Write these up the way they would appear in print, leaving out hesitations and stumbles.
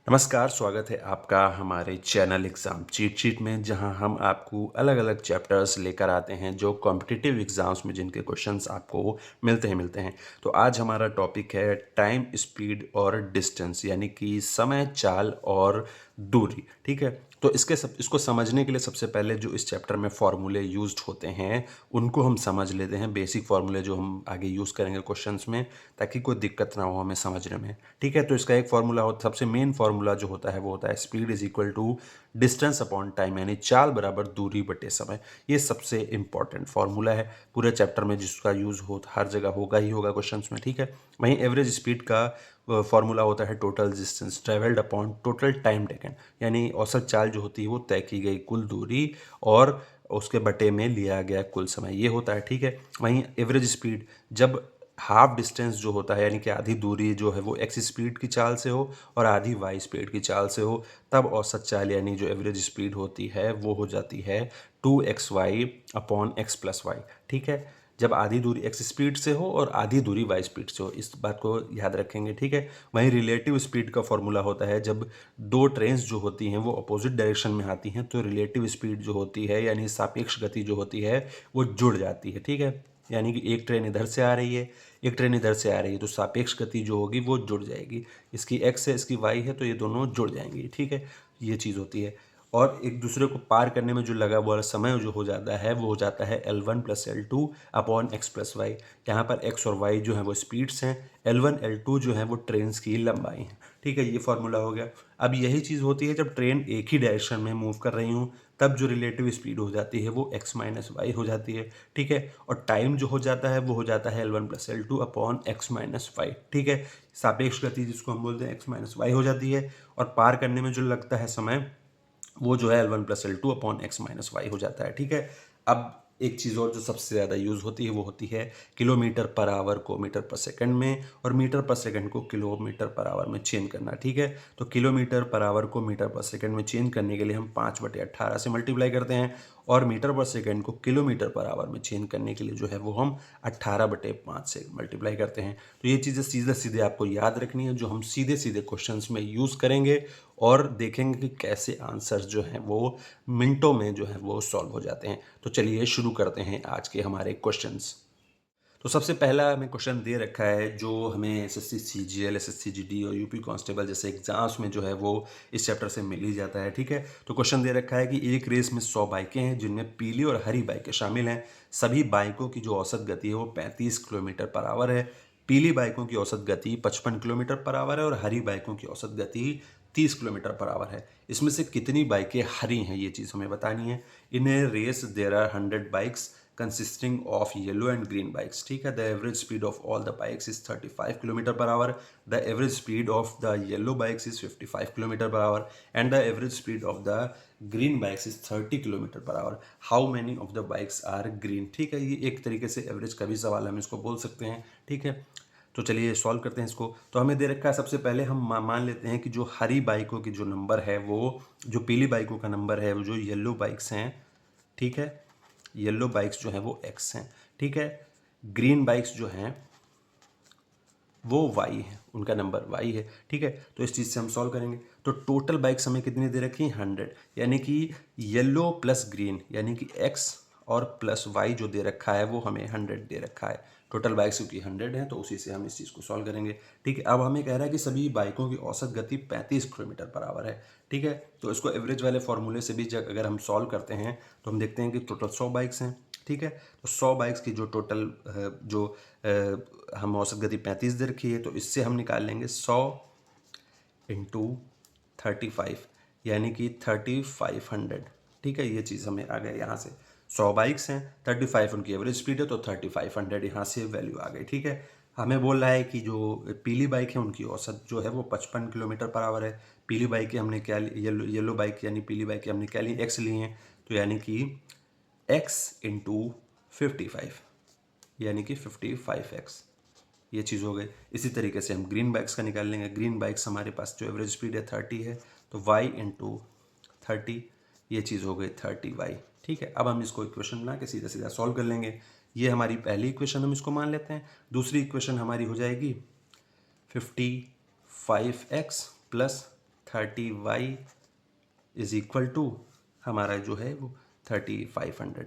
नमस्कार, स्वागत है आपका हमारे चैनल एग्ज़ाम चीट शीट में, जहां हम आपको अलग-अलग चैप्टर्स लेकर आते हैं जो कॉम्पिटिटिव एग्ज़ाम्स में जिनके क्वेश्चंस आपको मिलते हैं। तो आज हमारा टॉपिक है टाइम, स्पीड और डिस्टेंस, यानी कि समय, चाल और दूरी। ठीक है? तो इसको समझने के लिए सबसे पहले जो इस चैप्टर में फ़ॉर्मूले यूज़्ड होते हैं, उनको हम समझ लेते हैं। बेसिक फ़ॉर्मूले जो हम आगे यूज़ करेंगे क्वेश्चंस में, ताकि कोई दिक्कत ना हो हमें समझने में। ठीक है? तो इसका एक फ़ॉर्मूला सबसे मेन फ़ॉर्मूला जो होता है वो होता है speed is equal to distance upon time, यानी चाल बराबर दूरी बटे समय। ये सबसे इम्पॉर्टेंट फ़ॉर्मूला है पूरे चैप्टर में, जिसका यूज़ हर जगह होगा ही होगा क्वेश्चंस में। ठीक है? वहीं एवरेज स्पीड का फ़ॉर्मूला होता है total distance travelled upon total time taken, यानी औसत चाल जो होती है वो तय की गई कुल दूरी और उसके बटे में लिया गया कुल समय, ये होता है। ठीक है? वहीं एवरेज स्पीड जब हाफ डिस्टेंस जो होता है, यानी कि आधी दूरी जो है वो एक्स स्पीड की चाल से हो और आधी वाई स्पीड की चाल से हो, तब औसत चाल यानी जो एवरेज स्पीड होती है वो हो जाती है 2xy upon X plus Y. ठीक है? जब आधी दूरी एक्स स्पीड से हो और आधी दूरी वाई स्पीड से हो, इस बात को याद रखेंगे। ठीक है? वहीं रिलेटिव स्पीड का फॉर्मूला होता है जब दो ट्रेन्स जो होती हैं वो अपोजिट डायरेक्शन में आती हैं, तो रिलेटिव स्पीड जो होती है यानी सापेक्ष गति जो होती है वो जुड़ जाती है। ठीक है? यानी कि एक ट्रेन इधर से आ रही है, एक ट्रेन इधर से आ रही है, तो सापेक्ष गति जो होगी वो जुड़ जाएगी। इसकी एक्स है, इसकी वाई है, तो ये दोनों जुड़ जाएंगी। ठीक है? ये चीज़ होती है। और एक दूसरे को पार करने में जो लगा हुआ समय जो हो जाता है वो हो जाता है L1 plus L2 upon X plus Y. यहाँ पर एक्स और वाई जो है वो स्पीड्स हैं, L1 L2 जो है वो ट्रेन्स की लंबाई है। ठीक है? ये फॉर्मूला हो गया। अब यही चीज़ होती है जब ट्रेन एक ही डायरेक्शन में मूव कर रही हूँ, तब जो रिलेटिव स्पीड हो जाती है वो एक्स माइनस वाई हो जाती है। ठीक है? और टाइम जो हो जाता है वो हो जाता है L1 plus L2 upon X minus Y. ठीक है? सापेक्ष गति जिसको हम बोलते हैं एक्स माइनस वाई हो जाती है, और पार करने में जो लगता है समय वो जो है L1 plus L2 upon X minus Y हो जाता है। ठीक है? अब एक चीज़ और जो सबसे ज़्यादा यूज़ होती है वो होती है किलोमीटर पर आवर को मीटर पर सेकंड में, और मीटर पर सेकंड को किलोमीटर पर आवर में चेंज करना। ठीक है? तो किलोमीटर पर आवर को मीटर पर सेकंड में चेंज करने के लिए हम 5/18 से मल्टीप्लाई करते हैं, और मीटर पर सेकंड को किलोमीटर पर आवर में चेंज करने के लिए जो है वो हम 18/5 से मल्टीप्लाई करते हैं। तो ये चीज़ें सीधे सीधे आपको याद रखनी है, जो हम सीधे सीधे क्वेश्चंस में यूज़ करेंगे, और देखेंगे कि कैसे आंसर्स जो हैं वो मिनटों में जो है वो सॉल्व हो जाते हैं। तो चलिए शुरू करते हैं आज के हमारे क्वेश्चंस। तो सबसे पहला हमें क्वेश्चन दे रखा है जो हमें एसएससी सीजीएल, एसएससी जीडी और यूपी कांस्टेबल जैसे एग्जाम्स में जो है वो इस चैप्टर से मिल ही जाता है। ठीक है? तो क्वेश्चन दे रखा है कि एक रेस में 100 बाइकें हैं जिनमें पीली और हरी बाइकें शामिल हैं। सभी बाइकों की जो औसत गति है वो 35 किलोमीटर पर आवर है। पीली बाइकों की औसत गति 55 किलोमीटर पर आवर है और हरी बाइकों की औसत गति 30 किलोमीटर पर आवर है। इसमें से कितनी बाइकें हरी हैं, ये चीज़ हमें बतानी है। In a race there are 100 bikes consisting of yellow and green bikes. ठीक है? The average speed of all the bikes is 35 kilometre per hour. The average speed of the yellow bikes is 55 kilometre per hour, and the average speed of the green bikes is 30 kilometre per hour. How many of the bikes are green? ठीक है? ये एक तरीके से average का भी सवाल हम इसको बोल सकते हैं। ठीक है? तो चलिए सॉल्व करते हैं इसको। तो हमें दे रखा है, सबसे पहले हम मान लेते हैं कि जो हरी बाइकों की जो नंबर है वो, जो पीली बाइकों का नंबर है वो, जो येलो बाइक्स हैं, ठीक है, येलो बाइक्स जो हैं वो एक्स हैं। ठीक है? ग्रीन बाइक्स जो हैं वो वाई है, उनका नंबर वाई है। ठीक है? तो इस चीज़ से हम सॉल्व करेंगे। तो टोटल बाइक्स हमें कितनी दे रखी हैं? 100, यानी कि येलो प्लस ग्रीन यानी कि एक्स और प्लस वाई जो दे रखा है वो हमें 100 दे रखा है। टोटल बाइक्स क्योंकि 100 है तो उसी से हम इस चीज़ को सॉल्व करेंगे। ठीक है? अब हमें कह रहा है कि सभी बाइकों की औसत गति 35 किलोमीटर पर आवर है। ठीक है? तो इसको एवरेज वाले फॉर्मूले से भी जब अगर हम सॉल्व करते हैं तो हम देखते हैं कि टोटल 100 बाइक्स हैं। ठीक है? तो 100 बाइक्स की जो टोटल जो हम औसत गति 35 दे रखी है, तो इससे हम निकाल लेंगे 100 इंटू 35, यानी कि 3500। ठीक है? ये चीज़ हमें आ गया यहाँ से। 100 बाइक्स हैं, 35 उनकी एवरेज स्पीड है, तो 3500 यहाँ से वैल्यू आ गई। ठीक है? हमें बोल रहा है कि जो पीली बाइक है उनकी औसत जो है वो 55 किलोमीटर पर आवर है। पीली बाइक की हमने क्या ली, येलो बाइक यानी पीली बाइक की हमने क्या ली, एक्स ली हैं, तो यानी कि एक्स इंटू 55, यानी कि 55x, ये चीज़ हो गई। इसी तरीके से हम ग्रीन बाइक्स का निकाल लेंगे। ग्रीन बाइक्स हमारे पास जो एवरेज स्पीड है 30 है, तो y इंटू 30, ये चीज़ हो गई 30y। ठीक है? अब हम इसको इक्वेशन बना के सीधा सीधा सॉल्व कर लेंगे। ये हमारी पहली इक्वेशन, हम इसको मान लेते हैं। दूसरी इक्वेशन हमारी हो जाएगी 55x plus 30y is equal to हमारा जो है वो 3500,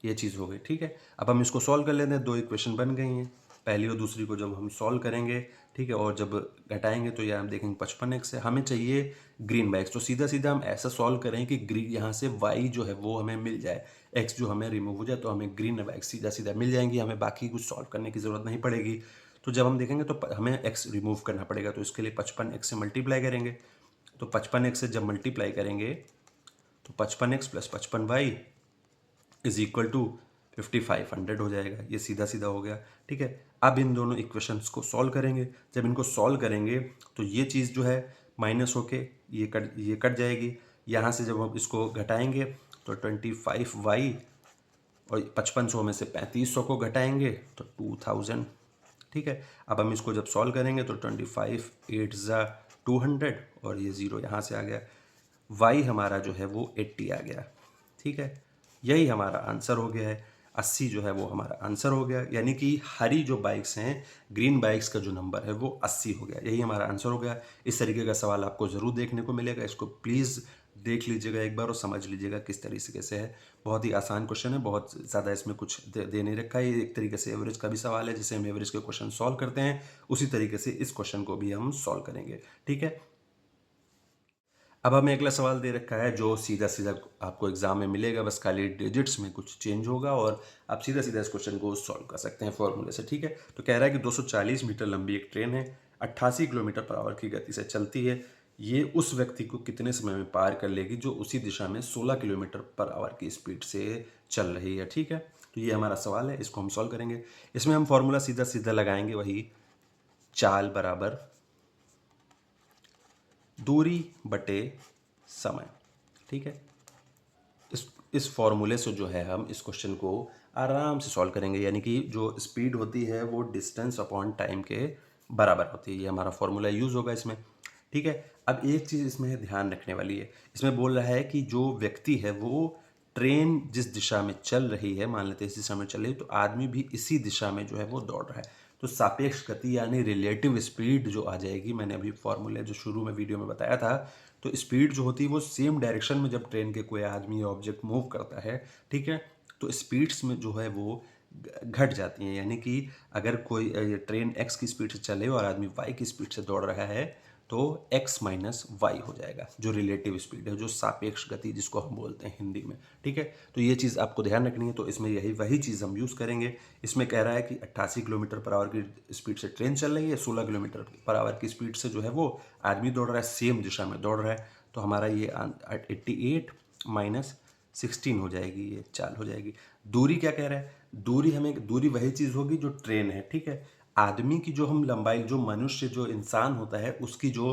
ये चीज़ हो गई। ठीक है, अब हम इसको सॉल्व कर लेते हैं। दो इक्वेशन बन गई हैं, पहली और दूसरी को जब हम सॉल्व करेंगे, ठीक है, और जब घटाएंगे तो यहाँ हम देखेंगे 55x है। हमें चाहिए ग्रीन बाय एक्स, तो सीधा सीधा हम ऐसा सॉल्व करें कि ग्रीन यहाँ से y जो है वो हमें मिल जाए, x जो हमें रिमूव हो जाए, तो हमें ग्रीन बाय एक्स सीधा सीधा मिल जाएंगी, हमें बाकी कुछ सॉल्व करने की ज़रूरत नहीं पड़ेगी। तो जब हम देखेंगे तो हमें x रिमूव करना पड़ेगा, तो इसके लिए 55x से मल्टीप्लाई करेंगे। तो 55x से जब मल्टीप्लाई करेंगे तो 55x plus 55y is equal to 5500 हो जाएगा। ये सीधा सीधा हो गया। ठीक है, अब इन दोनों इक्वेशंस को सॉल्व करेंगे। जब इनको सॉल्व करेंगे तो ये चीज़ जो है माइनस होके ये कट जाएगी। यहाँ से जब हम इसको घटाएंगे तो 25y और 5500 में से 3500 को घटाएंगे तो 2000। ठीक है, अब हम इसको जब सॉल्व करेंगे तो 25 8 ज़ा 200 और ये ज़ीरो यहाँ से आ गया। y हमारा जो है वो 80 आ गया। ठीक है, यही हमारा आंसर हो गया है। 80 जो है वो हमारा आंसर हो गया, यानी कि हरी जो बाइक्स हैं, ग्रीन बाइक्स का जो नंबर है वो 80 हो गया, यही हमारा आंसर हो गया। इस तरीके का सवाल आपको ज़रूर देखने को मिलेगा, इसको प्लीज़ देख लीजिएगा एक बार और समझ लीजिएगा किस तरीके से है। बहुत ही आसान क्वेश्चन है, बहुत ज़्यादा इसमें कुछ दे नहीं रखा है। ये एक तरीके से एवरेज का भी सवाल है, जिसे हम एवरेज के क्वेश्चन सॉल्व करते हैं उसी तरीके से इस क्वेश्चन को भी हम सॉल्व करेंगे। ठीक है, अब हमें अगला सवाल दे रखा है जो सीधा सीधा आपको एग्जाम में मिलेगा, बस खाली डिजिट्स में कुछ चेंज होगा और आप सीधा सीधा इस क्वेश्चन को सॉल्व कर सकते हैं फॉर्मूले से। ठीक है, तो कह रहा है कि 240 मीटर लंबी एक ट्रेन है, 88 किलोमीटर पर आवर की गति से चलती है। ये उस व्यक्ति को कितने समय में पार कर लेगी जो उसी दिशा में 16 किलोमीटर पर आवर की स्पीड से चल रही है। ठीक है, तो ये हमारा सवाल है, इसको हम सॉल्व करेंगे। इसमें हम फॉर्मूला सीधा सीधा लगाएंगे, वही चाल बराबर दूरी बटे समय। ठीक है, इस फॉर्मूले से जो है हम इस क्वेश्चन को आराम से सॉल्व करेंगे, यानी कि जो स्पीड होती है वो डिस्टेंस अपॉन टाइम के बराबर होती है। ये हमारा फॉर्मूला यूज़ होगा इसमें। ठीक है, अब एक चीज़ इसमें ध्यान रखने वाली है, इसमें बोल रहा है कि जो व्यक्ति है वो ट्रेन जिस दिशा में चल रही है, मान लेते हैं इस दिशा में चल रही है, तो आदमी भी इसी दिशा में जो है वो दौड़ रहा है। तो सापेक्ष गति यानी रिलेटिव स्पीड जो आ जाएगी, मैंने अभी फॉर्मूले जो शुरू में वीडियो में बताया था, तो स्पीड जो होती है वो सेम डायरेक्शन में जब ट्रेन के कोई आदमी या ऑब्जेक्ट मूव करता है, ठीक है, तो स्पीड्स में जो है वो घट जाती हैं। यानी कि अगर कोई ट्रेन x की स्पीड से चले और आदमी y की स्पीड से दौड़ रहा है तो x माइनस वाई हो जाएगा, जो रिलेटिव स्पीड है, जो सापेक्ष गति जिसको हम बोलते हैं हिंदी में। ठीक है, तो ये चीज़ आपको ध्यान रखनी है। तो इसमें यही वही चीज़ हम यूज़ करेंगे। इसमें कह रहा है कि 88 किलोमीटर पर आवर की स्पीड से ट्रेन चल रही है, 16 किलोमीटर पर आवर की स्पीड से जो है वो आदमी दौड़ रहा है, सेम दिशा में दौड़ रहा है। तो हमारा ये 88 माइनस 16 हो जाएगी, ये चाल हो जाएगी। दूरी क्या कह रहा है, दूरी वही चीज़ होगी जो ट्रेन है। ठीक है, आदमी की जो हम लंबाई, जो मनुष्य जो इंसान होता है उसकी जो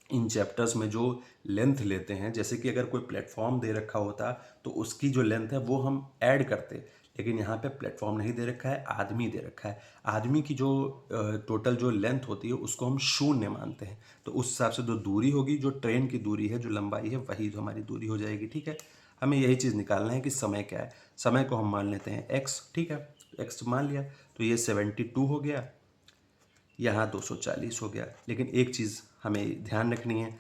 इन चैप्टर्स में जो लेंथ लेते हैं, जैसे कि अगर कोई प्लेटफॉर्म दे रखा होता तो उसकी जो लेंथ है वो हम ऐड करते, लेकिन यहाँ पे प्लेटफॉर्म नहीं दे रखा है, आदमी दे रखा है। आदमी की जो टोटल जो लेंथ होती है उसको हम शून्य मानते हैं, तो उस हिसाब से जो दूरी होगी, जो ट्रेन की दूरी है, जो लंबाई है, वही जो हमारी दूरी हो जाएगी। ठीक है, हमें यही चीज़ निकालना है कि समय क्या है। समय को हम मान लेते हैं x। ठीक है, x मान लिया तो ये 72 हो गया, यहाँ 240 हो गया। लेकिन एक चीज़ हमें ध्यान रखनी है,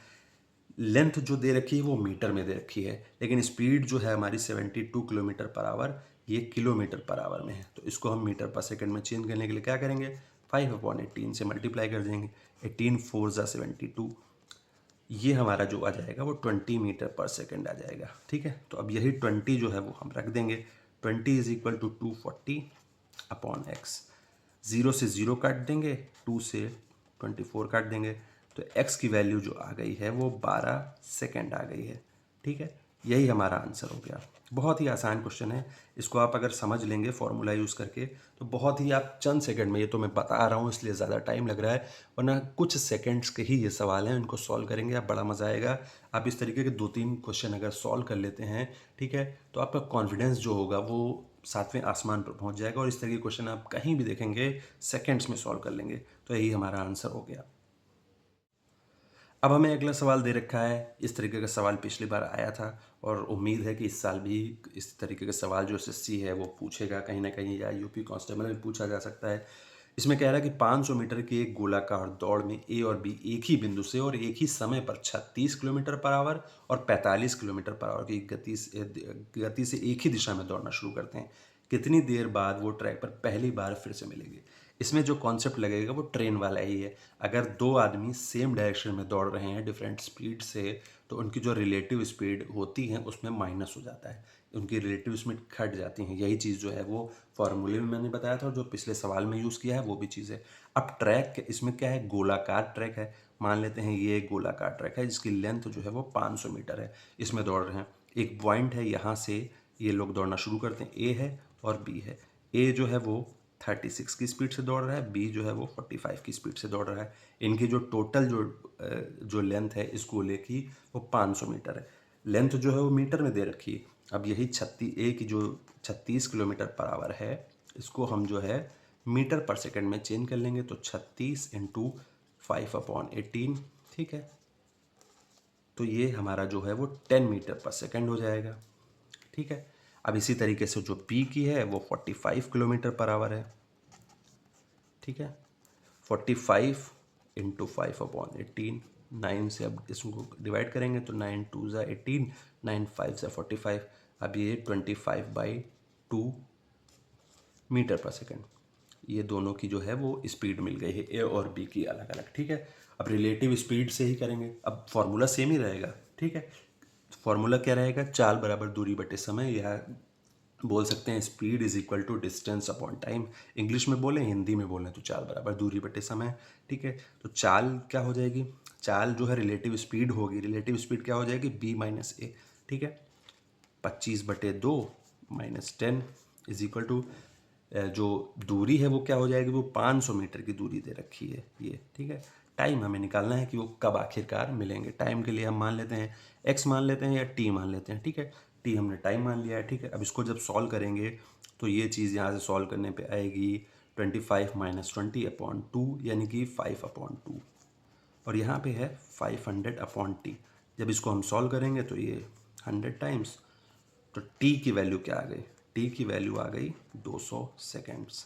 लेंथ जो दे रखी है वो मीटर में दे रखी है, लेकिन स्पीड जो है हमारी 72 किलोमीटर पर आवर, ये किलोमीटर पर आवर में है। तो इसको हम मीटर पर सेकंड में चेंज करने के लिए क्या करेंगे, 5/18 से मल्टीप्लाई कर देंगे। 18 4 ज़ा 72, ये हमारा जो आ जाएगा वो 20 मीटर पर सेकंड आ जाएगा। ठीक है, तो अब यही 20 जो है वो हम रख देंगे। 20 is equal to 240 upon X. 0 से 0 काट देंगे, 2 से 24 काट देंगे, तो x की वैल्यू जो आ गई है वो 12 सेकेंड आ गई है। ठीक है, यही हमारा आंसर हो गया। बहुत ही आसान क्वेश्चन है, इसको आप अगर समझ लेंगे फॉर्मूला यूज़ करके तो बहुत ही आप चंद सेकंड में, ये तो मैं बता रहा हूँ इसलिए ज़्यादा टाइम लग रहा है, वरना कुछ सेकंड्स के ही ये सवाल हैं, इनको सॉल्व करेंगे आप, बड़ा मज़ा आएगा। आप इस तरीके के 2-3 क्वेश्चन अगर सॉल्व कर लेते हैं, ठीक है, तो आपका कॉन्फिडेंस जो होगा वो 7वें आसमान पर पहुंच जाएगा और इस तरह के क्वेश्चन आप कहीं भी देखेंगे सेकंड्स में सॉल्व कर लेंगे। तो यही हमारा आंसर हो गया। अब हमें अगला सवाल दे रखा है, इस तरीके का सवाल पिछली बार आया था और उम्मीद है कि इस साल भी इस तरीके के सवाल जो एसएससी है वो पूछेगा कहीं ना कहीं, या यूपी कांस्टेबल में पूछा जा सकता है इसमें कह रहा है कि 500 मीटर की एक गोलाकार दौड़ में ए और बी एक ही बिंदु से और एक ही समय पर 36 किलोमीटर पर आवर और 45 किलोमीटर पर आवर की गति से एक ही दिशा में दौड़ना शुरू करते हैं। कितनी देर बाद वो ट्रैक पर पहली बार फिर से मिलेंगे? इसमें जो कॉन्सेप्ट लगेगा वो ट्रेन वाला ही है। अगर दो आदमी सेम डायरेक्शन में दौड़ रहे हैं डिफरेंट स्पीड से, तो उनकी जो रिलेटिव स्पीड होती है उसमें माइनस हो जाता है, उनकी रिलेटिव स्पीड घट जाती हैं। यही चीज़ जो है वो फॉर्मूले में मैंने बताया था और जो पिछले सवाल में यूज़ किया है वो भी चीज़ है। अब ट्रैक इसमें क्या है, गोलाकार ट्रैक है। मान लेते हैं ये एक गोलाकार ट्रैक है जिसकी लेंथ जो है वो 500 मीटर है। इसमें दौड़ रहे हैं, एक पॉइंट है, यहाँ से ये लोग दौड़ना शुरू करते हैं। ए है और बी है। ए जो है वो 36 की स्पीड से दौड़ रहा है, बी जो है वो 45 की स्पीड से दौड़ रहा है। इनकी जो टोटल जो लेंथ है इस गोले की वो 500 मीटर है। लेंथ जो है वो मीटर में दे रखी है। अब यही 36 किलोमीटर पर आवर है, इसको हम जो है मीटर पर सेकंड में चेंज कर लेंगे, तो 36 इंटू 5/18, ठीक है। तो ये हमारा जो है वो 10 मीटर पर सेकंड हो जाएगा, ठीक है। अब इसी तरीके से जो पी की है वो 45 किलोमीटर पर आवर है, ठीक है। 45 इंटू 5/18, 9 से अब इसको डिवाइड करेंगे तो 9 2 ज़ा 18, 9 5 ज़ा 45। अब ये 25/2 मीटर पर सेकंड, ये दोनों की जो है वो स्पीड मिल गई है, ए और बी की अलग अलग, ठीक है। अब रिलेटिव स्पीड से ही करेंगे, अब फॉर्मूला सेम ही रहेगा, ठीक है। फॉर्मूला क्या रहेगा, चाल बराबर दूरी बटे समय, या बोल सकते हैं speed is equal to distance upon time. English में बोलें, हिंदी में बोलें तो चाल बराबर दूरी बटे समय, ठीक है। तो चाल क्या हो जाएगी, चाल जो है रिलेटिव स्पीड होगी, रिलेटिव स्पीड क्या हो जाएगी, बी माइनस ए, ठीक है। 25/2 माइनस 10 इज इक्वल टू जो दूरी है वो क्या हो जाएगी, वो 500 मीटर की दूरी दे रखी है ये, ठीक है। टाइम हमें निकालना है कि वो कब आखिरकार मिलेंगे। टाइम के लिए हम मान लेते हैं एक्स मान लेते हैं या टी मान लेते हैं, ठीक है। टी हमने टाइम मान लिया है, ठीक है। अब इसको जब सॉल्व करेंगे तो ये चीज़ यहाँ से सॉल्व करने पे आएगी 25 माइनस 20/2, यानी कि 5/2, और यहाँ पे है 500/t। जब इसको हम सॉल्व करेंगे तो ये 100 टाइम्स, तो टी की वैल्यू क्या आ गई, टी की वैल्यू आ गई 200 सेकेंड्स।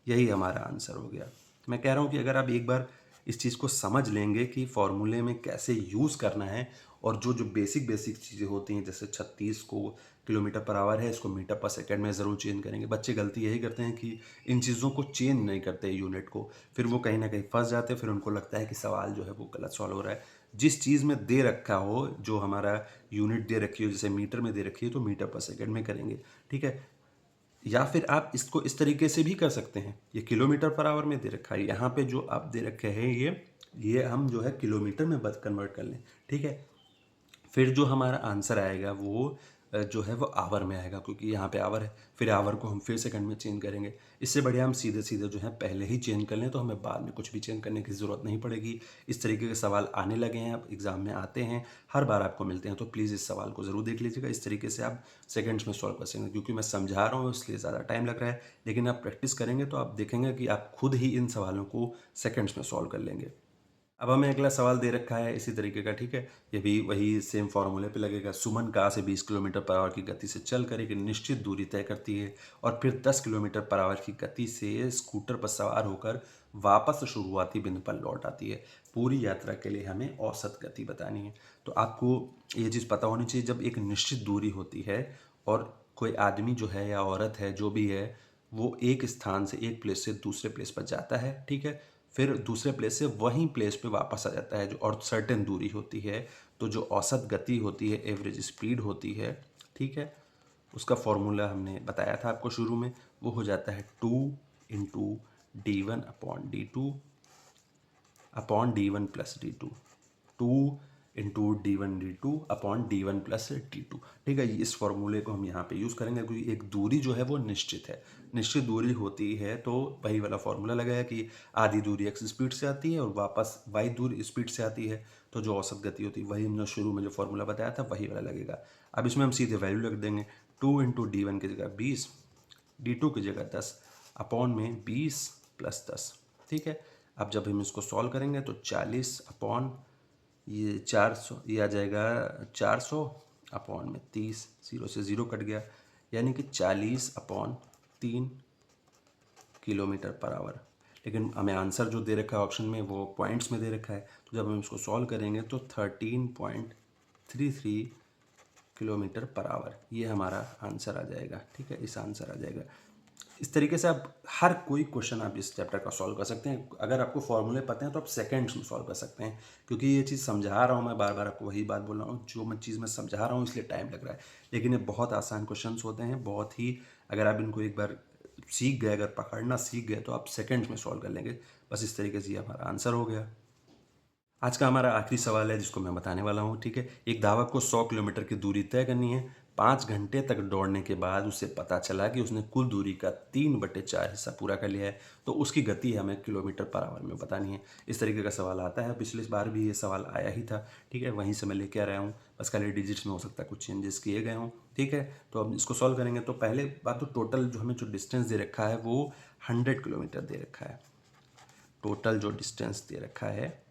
यही हमारा आंसर हो गया। मैं कह रहा हूँ कि अगर आप एक बार इस चीज़ को समझ लेंगे कि फॉर्मूले में कैसे यूज़ करना है, और जो जो बेसिक बेसिक चीज़ें होती हैं, जैसे 36 को किलोमीटर पर आवर है, इसको मीटर पर सेकंड में ज़रूर चेंज करेंगे। बच्चे गलती यही करते हैं कि इन चीज़ों को चेंज नहीं करते यूनिट को, फिर वो कहीं ना कहीं फंस जाते हैं, फिर उनको लगता है कि सवाल जो है वो गलत सॉल्व हो रहा है। जिस चीज़ में दे रखा हो, जो हमारा यूनिट दे रखी हो, जैसे मीटर में दे रखी है तो मीटर पर सेकंड में करेंगे, ठीक है। या फिर आप इसको इस तरीके से भी कर सकते हैं, ये किलोमीटर पर आवर में दे रखा है, यहाँ पे जो आप दे रखे हैं ये हम जो है किलोमीटर में बस कन्वर्ट कर लें, ठीक है। फिर जो हमारा आंसर आएगा वो जो है वो आवर में आएगा, क्योंकि यहाँ पे आवर है, फिर आवर को हम फिर सेकंड में चेंज करेंगे। इससे बढ़िया हम सीधे सीधे जो है पहले ही चेंज कर लें, तो हमें बाद में कुछ भी चेंज करने की ज़रूरत नहीं पड़ेगी। इस तरीके के सवाल आने लगे हैं, अब एग्ज़ाम में आते हैं, हर बार आपको मिलते हैं, तो प्लीज़ इस सवाल को ज़रूर देख लीजिएगा। इस तरीके से आप सेकेंड्स में सॉल्व कर सकेंगे, क्योंकि मैं समझा रहा हूँ इसलिए ज़्यादा टाइम लग रहा है, लेकिन आप प्रैक्टिस करेंगे तो आप देखेंगे कि आप खुद ही इन सवालों को सेकेंड्स में सॉल्व कर लेंगे। अब हमें अगला सवाल दे रखा है इसी तरीके का, ठीक है। ये भी वही सेम फॉर्मूले पे लगेगा। सुमन कार से 20 किलोमीटर पर आवर की गति से चलकर एक निश्चित दूरी तय करती है और फिर 10 किलोमीटर पर आवर की गति से स्कूटर पर सवार होकर वापस शुरुआती बिंदु पर लौट आती है। पूरी यात्रा के लिए हमें औसत गति बतानी है। तो आपको ये चीज़ पता होनी चाहिए, जब एक निश्चित दूरी होती है और कोई आदमी जो है या औरत है जो भी है, वो एक स्थान से, एक प्लेस से दूसरे प्लेस पर जाता है, ठीक है। फिर दूसरे प्लेस से वहीं प्लेस पे वापस आ जाता है, जो और सर्टेन दूरी होती है, तो जो औसत गति होती है, एवरेज स्पीड होती है, ठीक है, उसका फॉर्मूला हमने बताया था आपको शुरू में, वो हो जाता है 2 × d1/d1 2 × d1/d2 ठीक है। इस फॉर्मूले को हम यहाँ पे यूज़ करेंगे, क्योंकि एक दूरी जो है वो निश्चित है, निश्चित दूरी होती है, तो वही वाला फॉर्मूला लगाया कि आधी दूरी x स्पीड से आती है और वापस y दूरी स्पीड से आती है, तो जो औसत गति होती है वही हमने शुरू में जो फॉर्मूला बताया था वही वाला लगेगा। अब इसमें हम सीधे वैल्यू रख देंगे, 2 × d1 की जगह 20, d2 की जगह 10, अपॉन में 20 + 10, ठीक है। अब जब हम इसको सॉल्व करेंगे तो 40 अपॉन ये 400, ये आ जाएगा 400 अपॉन में 30, 0 से 0 कट गया, यानी कि 40/3 किलोमीटर पर आवर। लेकिन हमें आंसर जो दे रखा है ऑप्शन में वो पॉइंट्स में दे रखा है। तो जब हम इसको सॉल्व करेंगे तो 13.33 किलोमीटर पर आवर ये हमारा आंसर आ जाएगा। ठीक है, इस आंसर आ जाएगा। इस तरीके से आप हर कोई क्वेश्चन आप इस चैप्टर का सॉल्व कर सकते हैं। अगर आपको फॉर्मूले पता हैं तो आप सेकंड्स में सॉल्व कर सकते हैं, क्योंकि ये चीज़ समझा रहा हूँ मैं, बार बार आपको वही बात बोल रहा हूँ, जो मैं चीज़ मैं समझा रहा हूँ इसलिए टाइम लग रहा है। लेकिन ये बहुत आसान क्वेश्चंस होते हैं, बहुत ही, अगर आप इनको एक बार सीख गए, अगर पकड़ना सीख गए तो आप सेकंड्स में सॉल्व कर लेंगे। बस इस तरीके से ये हमारा आंसर हो गया। आज का हमारा आखिरी सवाल है जिसको मैं बताने वाला हूँ। ठीक है, एक धावक को 100 किलोमीटर की दूरी तय करनी है। 5 घंटे तक दौड़ने के बाद उसे पता चला कि उसने कुल दूरी का 3/4 हिस्सा पूरा कर लिया है, तो उसकी गति हमें किलोमीटर पर आवर में बतानी है। इस तरीके का सवाल आता है, पिछली बार भी ये सवाल आया ही था। ठीक है, वहीं से मैं लेके आ रहा हूँ, बस खाली डिजिट्स में हो सकता है कुछ चेंजेस किए गए हों। ठीक है, तो अब इसको सॉल्व करेंगे तो पहले बात तो टोटल जो हमें जो डिस्टेंस दे रखा है वो 100 किलोमीटर दे रखा है। टोटल जो डिस्टेंस दे रखा है,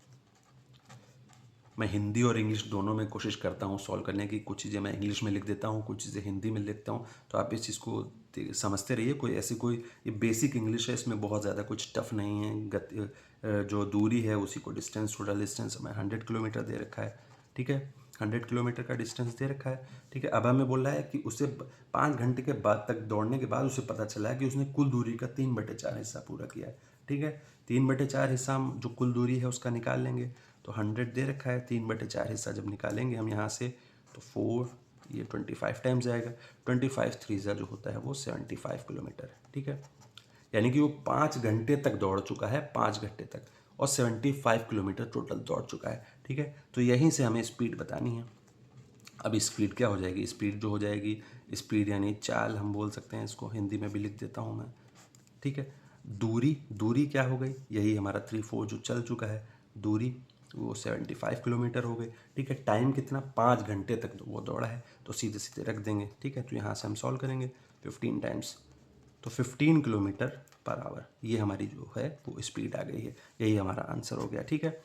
मैं हिंदी और इंग्लिश दोनों में कोशिश करता हूँ सॉल्व करने की। कुछ चीज़ें मैं इंग्लिश में लिख देता हूँ, कुछ चीज़ें हिंदी में लिखता हूँ, तो आप इस चीज़ को समझते रहिए। कोई ऐसी कोई ये बेसिक इंग्लिश है, इसमें बहुत ज़्यादा कुछ टफ नहीं है। जो दूरी है उसी को डिस्टेंस, टोटल डिस्टेंस हमें 100 किलोमीटर दे रखा है। ठीक है, 100 किलोमीटर का डिस्टेंस दे रखा है। ठीक है, अब हमें बोल रहा है कि उसे 5 घंटे के बाद तक दौड़ने के बाद उसे पता चला है कि उसने कुल दूरी का 3/4 हिस्सा पूरा किया है। ठीक है, 3/4 हिस्सा हम जो कुल दूरी है उसका निकाल लेंगे। तो 100 दे रखा है, 3/4 हिस्सा जब निकालेंगे हम यहाँ से तो 4, ये 25 टाइम्स जाएगा। 25 3 जो होता है वो 75 किलोमीटर। ठीक है, यानी कि वो 5 घंटे तक दौड़ चुका है, 5 घंटे तक, और 75 किलोमीटर टोटल दौड़ चुका है। ठीक है, तो यहीं से हमें स्पीड बतानी है। अब स्पीड क्या हो जाएगी, स्पीड जो हो जाएगी, स्पीड यानी चाल हम बोल सकते हैं, इसको हिंदी में भी लिख देता हूँ मैं। ठीक है, दूरी, दूरी क्या हो गई, यही हमारा 3-4 जो चल चुका है, दूरी वो 75 किलोमीटर हो गई। ठीक है, टाइम कितना, 5 घंटे तक वो दौड़ा है, तो सीधे सीधे रख देंगे। ठीक है, तो यहाँ से हम सॉल्व करेंगे 15 टाइम्स, तो 15 किलोमीटर पर आवर ये हमारी जो है वो स्पीड आ गई है। यही हमारा आंसर हो गया। ठीक है,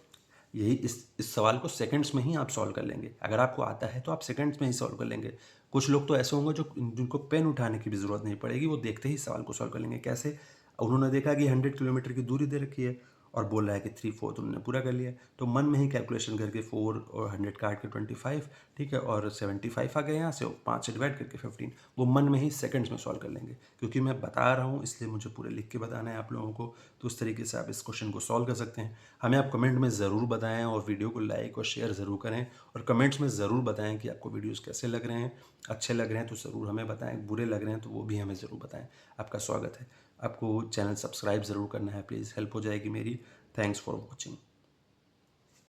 यही इस सवाल को सेकंड्स में ही आप सॉल्व कर लेंगे। अगर आपको आता है तो आप सेकंड्स में ही सॉल्व कर लेंगे। कुछ लोग तो ऐसे होंगे जो जिनको पेन उठाने की भी ज़रूरत नहीं पड़ेगी, वो देखते ही सवाल को सॉल्व कर लेंगे। कैसे, उन्होंने देखा कि 100 किलोमीटर की दूरी दे रखी है और बोल रहा है कि 3/4 उन्होंने पूरा कर लिया, तो मन में ही कैलकुलेशन करके 4 और 100 काट के 25, ठीक है, और 75 आ गए, यहाँ से 5 से डिवाइड करके 15, वो मन में ही सेकंड्स में सॉल्व कर लेंगे। क्योंकि मैं बता रहा हूँ इसलिए मुझे पूरे लिख के बताना है आप लोगों को, तो उस तरीके से आप इस क्वेश्चन को सॉल्व कर सकते हैं। हमें आप कमेंट में ज़रूर बताएं और वीडियो को लाइक और शेयर ज़रूर करें, और कमेंट्स में ज़रूर बताएं कि आपको वीडियोस कैसे लग रहे हैं। अच्छे लग रहे हैं तो ज़रूर हमें बताएं, बुरे लग रहे हैं तो वो भी हमें ज़रूर बताएं। आपका स्वागत है। आपको चैनल सब्सक्राइब ज़रूर करना है प्लीज़, हेल्प हो जाएगी मेरी। Thanks for watching.